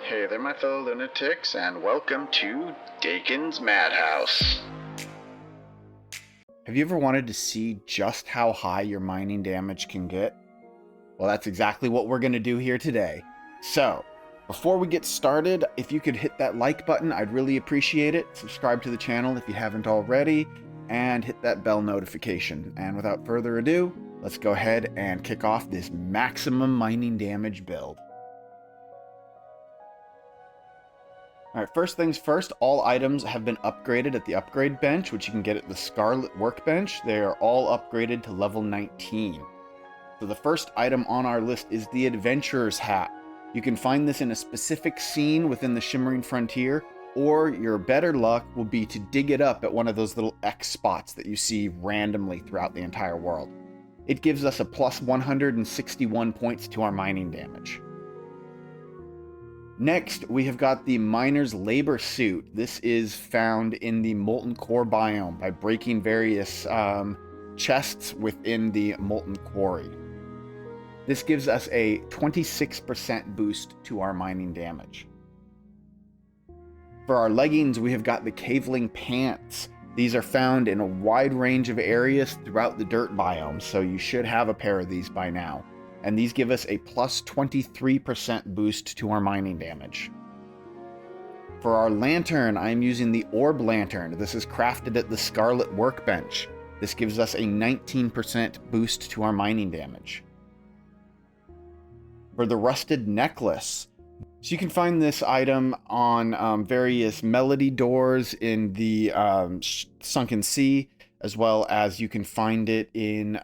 Hey there, my fellow lunatics, and welcome to Dakon's Madhouse. Have you ever wanted to see just how high your mining damage can get? Well, that's exactly what we're going to do here today. So, before we get started, if you could hit that like button, I'd really appreciate it. Subscribe to the channel if you haven't already, and hit that bell notification. And without further ado, let's go ahead and kick off this maximum mining damage build. Alright, first things first, all items have been upgraded at the upgrade bench, which you can get at the Scarlet Workbench. They are all upgraded to level 19. So the first item on our list is the Adventurer's Hat. You can find this in a specific scene within the Shimmering Frontier, or your better luck will be to dig it up at one of those little X spots that you see randomly throughout the entire world. It gives us a plus 161 points to our mining damage. Next, we have got the Miner's Labor Suit. This is found in the Molten Core biome by breaking various chests within the Molten Quarry. This gives us a 26% boost to our mining damage. For our leggings, we have got the Caveling Pants. These are found in a wide range of areas throughout the dirt biome, so you should have a pair of these by now. And these give us a plus 23% boost to our mining damage. For our lantern, I'm using the Orb Lantern. This is crafted at the Scarlet Workbench. This gives us a 19% boost to our mining damage. For the Rusted Necklace, so you can find this item on various melody doors in the Sunken Sea, as well as you can find it in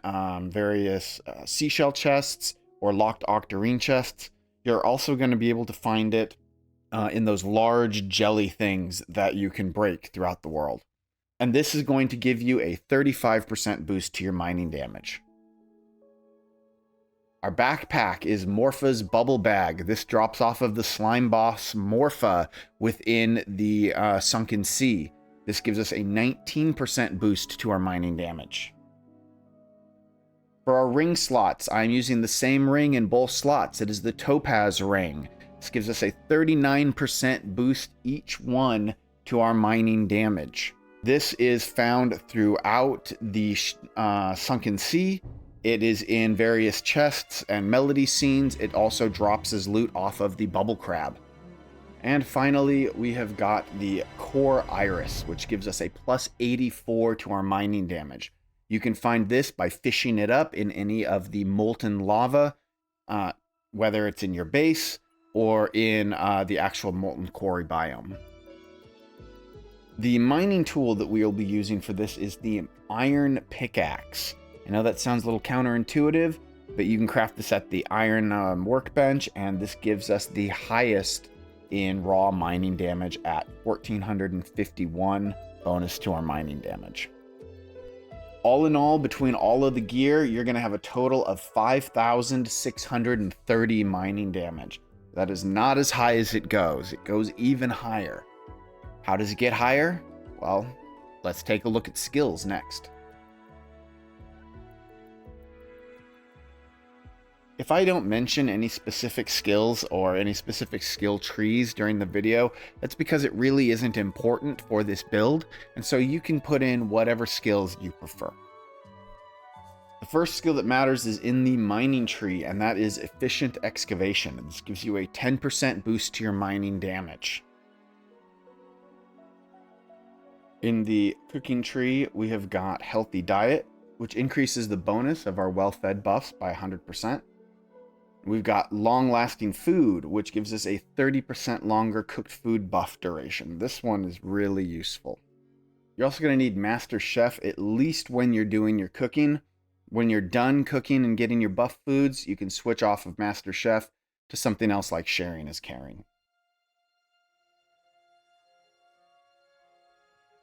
various seashell chests or locked octarine chests. You're also going to be able to find it in those large jelly things that you can break throughout the world. And this is going to give you a 35% boost to your mining damage. Our backpack is Morpha's Bubble Bag. This drops off of the slime boss Morpha within the Sunken Sea. This gives us a 19% boost to our mining damage. For our ring slots, I'm using the same ring in both slots. It is the Topaz ring. This gives us a 39% boost each one to our mining damage. This is found throughout the Sunken Sea. It is in various chests and melody scenes. It also drops as loot off of the Bubble Crab. And finally, we have got the Core Iris, which gives us a plus 84 to our mining damage. You can find this by fishing it up in any of the molten lava, whether it's in your base or in the actual molten quarry biome. The mining tool that we will be using for this is the Iron Pickaxe. I know that sounds a little counterintuitive, but you can craft this at the Iron Workbench, and this gives us the highest in raw mining damage at 1451 bonus to our mining damage. All in all, between all of the gear, you're going to have a total of 5,630 mining damage. That is not as high as it goes. It goes even higher. How does it get higher? Well, let's take a look at skills next. If I don't mention any specific skills or any specific skill trees during the video, that's because it really isn't important for this build, and so you can put in whatever skills you prefer. The first skill that matters is in the mining tree, and that is Efficient Excavation. This gives you a 10% boost to your mining damage. In the cooking tree, we have got Healthy Diet, which increases the bonus of our well-fed buffs by 100%. We've got Long-Lasting Food, which gives us a 30% longer cooked food buff duration. This one is really useful. You're also going to need Master Chef, at least when you're doing your cooking. When you're done cooking and getting your buff foods, you can switch off of Master Chef to something else like Sharing is Caring.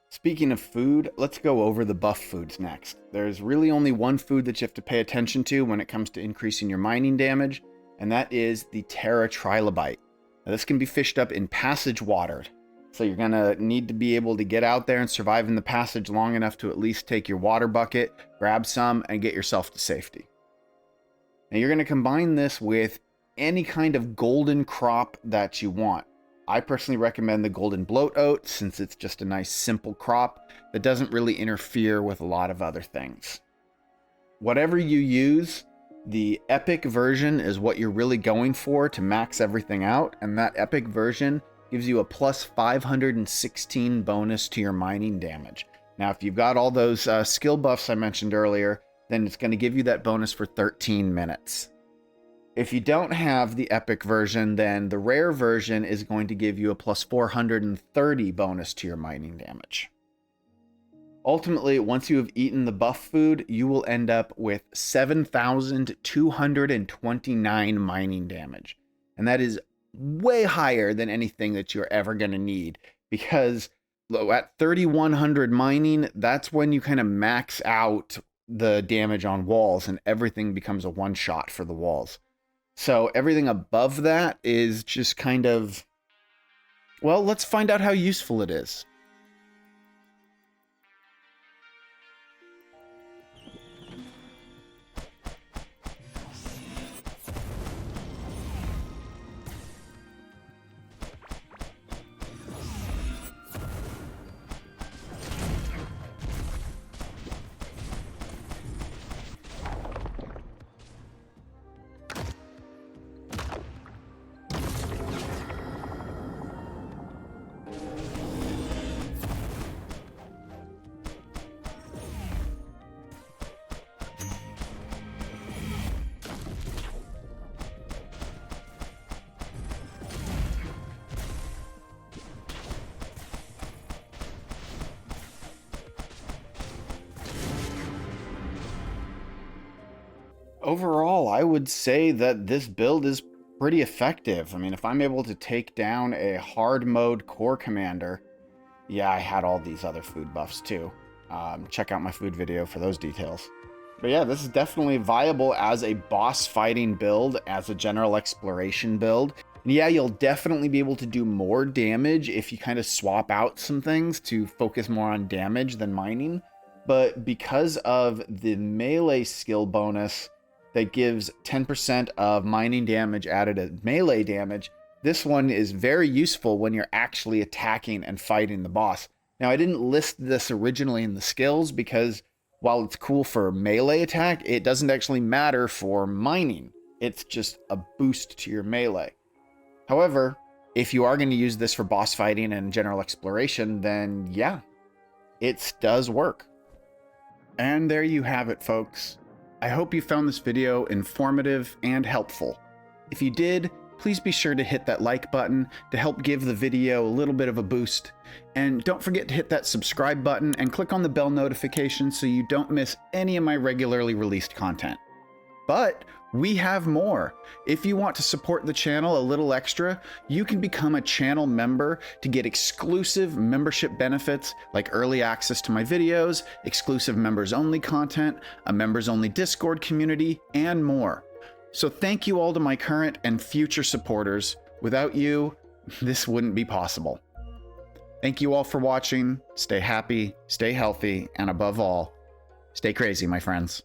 Speaking of food, let's go over the buff foods next. There's really only one food that you have to pay attention to when it comes to increasing your mining damage, and that is the Terra Trilobite. Now, this can be fished up in passage water, so you're going to need to be able to get out there and survive in the passage long enough to at least take your water bucket, grab some, and get yourself to safety. Now you're going to combine this with any kind of golden crop that you want. I personally recommend the golden bloat oat since it's just a nice simple crop that doesn't really interfere with a lot of other things. Whatever you use, the epic version is what you're really going for to max everything out, and that epic version gives you a plus 516 bonus to your mining damage. Now, if you've got all those skill buffs I mentioned earlier, then it's going to give you that bonus for 13 minutes. If you don't have the epic version, then the rare version is going to give you a plus 430 bonus to your mining damage. Ultimately, once you have eaten the buff food, you will end up with 7,229 mining damage. And that is way higher than anything that you're ever going to need, because at 3,100 mining, that's when you kind of max out the damage on walls and everything becomes a one-shot for the walls. So everything above that is just kind of, well, let's find out how useful it is. Overall, I would say that this build is pretty effective. I mean, if I'm able to take down a hard mode core commander, yeah, I had all these other food buffs too. Check out my food video for those details. But yeah, this is definitely viable as a boss fighting build, as a general exploration build. And yeah, you'll definitely be able to do more damage if you kind of swap out some things to focus more on damage than mining. But because of the melee skill bonus that gives 10% of mining damage added as melee damage, this one is very useful when you're actually attacking and fighting the boss. Now, I didn't list this originally in the skills because while it's cool for melee attack, it doesn't actually matter for mining. It's just a boost to your melee. However, if you are going to use this for boss fighting and general exploration, then yeah, it does work. And there you have it, folks. I hope you found this video informative and helpful. If you did, please be sure to hit that like button to help give the video a little bit of a boost. And don't forget to hit that subscribe button and click on the bell notification so you don't miss any of my regularly released content. But we have more. If you want to support the channel a little extra, you can become a channel member to get exclusive membership benefits like early access to my videos, exclusive members only content, a members only Discord community, and more. So thank you all to my current and future supporters. Without you, this wouldn't be possible. Thank you all for watching. Stay happy, stay healthy, and above all, stay crazy, my friends.